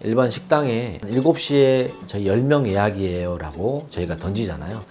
일반 식당에 7시에 저희 10명 예약이에요 라고 저희가 던지잖아요.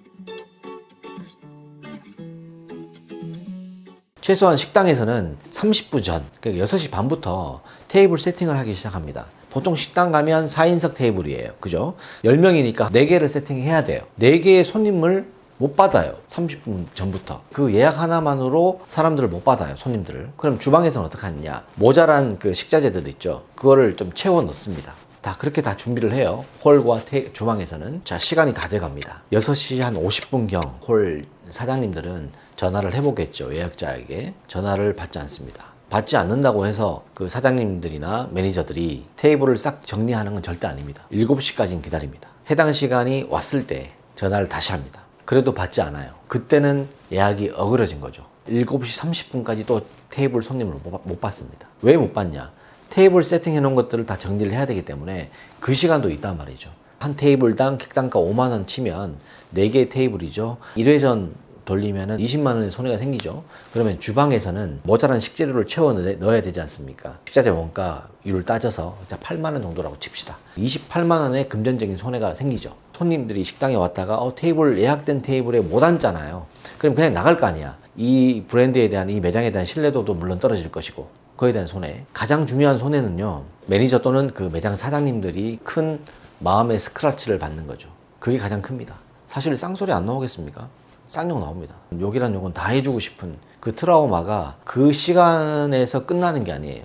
최소한 식당에서는 30분 전, 그러니까 6시 반부터 테이블 세팅을 하기 시작합니다. 보통 식당 가면 4인석 테이블이에요. 그죠? 10명이니까 4개를 세팅해야 돼요. 4개의 손님을 못 받아요. 30분 전부터. 그 예약 하나만으로 사람들을 못 받아요. 손님들을. 그럼 주방에서는 어떻게 하느냐? 모자란 그 식자재들 있죠. 그거를 좀 채워 넣습니다. 그렇게 다 준비를 해요. 홀과 주방에서는. 자, 시간이 다 돼 갑니다. 6시 한 50분경 홀 사장님들은 전화를 해보겠죠. 예약자에게. 전화를 받지 않습니다. 받지 않는다고 해서 그 사장님들이나 매니저들이 테이블을 싹 정리하는 건 절대 아닙니다. 7시까지는 기다립니다. 해당 시간이 왔을 때 전화를 다시 합니다. 그래도 받지 않아요. 그때는 예약이 어그러진 거죠. 7시 30분까지 또 테이블 손님을 못 받습니다. 왜 못 받냐? 테이블 세팅해 놓은 것들을 다 정리를 해야 되기 때문에 그 시간도 있단 말이죠. 한 테이블당 객단가 5만 원 치면 4개의 테이블이죠. 1회전 돌리면은 20만 원의 손해가 생기죠. 그러면 주방에서는 모자란 식재료를 채워 넣어야 되지 않습니까? 식자재 원가율을 따져서 8만 원 정도라고 칩시다. 28만 원의 금전적인 손해가 생기죠. 손님들이 식당에 왔다가 테이블 예약된 테이블에 못 앉잖아요. 그럼 그냥 나갈 거 아니야. 이 브랜드에 대한, 이 매장에 대한 신뢰도도 물론 떨어질 것이고, 그에 대한 손해. 가장 중요한 손해는요, 매니저 또는 그 매장 사장님들이 큰 마음의 스크래치를 받는 거죠. 그게 가장 큽니다. 사실 쌍소리 안 나오겠습니까? 쌍욕 나옵니다. 욕이란 욕은 다 해주고 싶은 그 트라우마가 그 시간에서 끝나는 게 아니에요.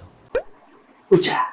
우짜!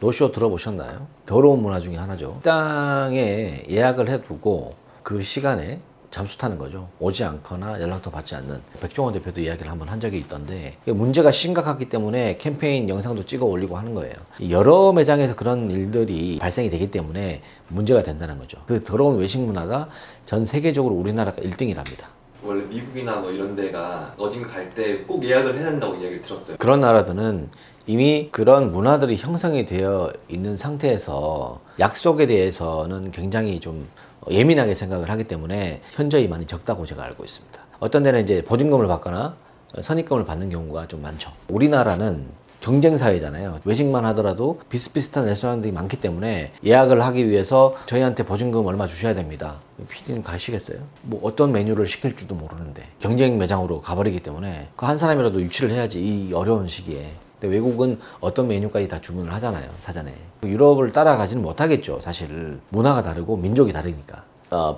노쇼 들어보셨나요? 더러운 문화 중에 하나죠. 식당에 예약을 해두고 그 시간에 잠수 타는 거죠. 오지 않거나 연락도 받지 않는. 백종원 대표도 이야기를 한번 한 적이 있던데, 문제가 심각하기 때문에 캠페인 영상도 찍어 올리고 하는 거예요. 여러 매장에서 그런 일들이 발생이 되기 때문에 문제가 된다는 거죠. 그 더러운 외식 문화가 전 세계적으로 우리나라가 1등이랍니다. 원래 미국이나 뭐 이런 데가 어딘가 갈 때 꼭 예약을 해야 된다고 이야기를 들었어요. 그런 나라들은 이미 그런 문화들이 형성이 되어 있는 상태에서 약속에 대해서는 굉장히 좀 예민하게 생각을 하기 때문에 현저히 많이 적다고 제가 알고 있습니다. 어떤 데는 이제 보증금을 받거나 선입금을 받는 경우가 좀 많죠. 우리나라는 경쟁 사회잖아요. 외식만 하더라도 비슷비슷한 레스토랑들이 많기 때문에 예약을 하기 위해서 저희한테 보증금 얼마 주셔야 됩니다. PD님 가시겠어요? 뭐 어떤 메뉴를 시킬 줄도 모르는데 경쟁 매장으로 가버리기 때문에 그 한 사람이라도 유치를 해야지, 이 어려운 시기에. 근데 외국은 어떤 메뉴까지 다 주문을 하잖아요, 사전에. 유럽을 따라가지는 못하겠죠. 사실 문화가 다르고 민족이 다르니까.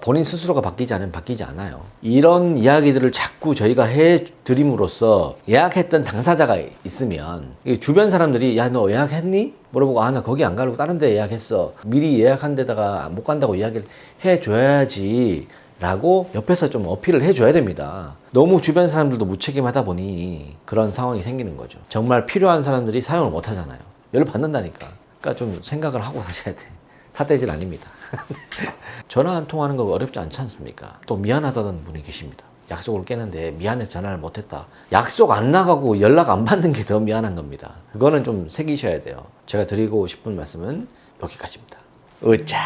본인 스스로가 바뀌지 않으면 바뀌지 않아요. 이런 이야기들을 자꾸 저희가 해드림으로써 예약했던 당사자가 있으면 주변 사람들이 야, 너 예약했니? 물어보고 나 거기 안 가려고 다른 데 예약했어. 미리 예약한 데다가 못 간다고 이야기를 해줘야지 라고 옆에서 좀 어필을 해줘야 됩니다. 너무 주변 사람들도 무책임하다 보니 그런 상황이 생기는 거죠. 정말 필요한 사람들이 사용을 못 하잖아요. 열받는다니까. 그러니까 좀 생각을 하고 사셔야 돼. 사대질 아닙니다. 전화 한 통 하는 거 어렵지 않지 않습니까? 또 미안하다는 분이 계십니다. 약속을 깨는데 미안해서 전화를 못했다. 약속 안 나가고 연락 안 받는 게 더 미안한 겁니다. 그거는 좀 새기셔야 돼요. 제가 드리고 싶은 말씀은 여기까지입니다. 으짜.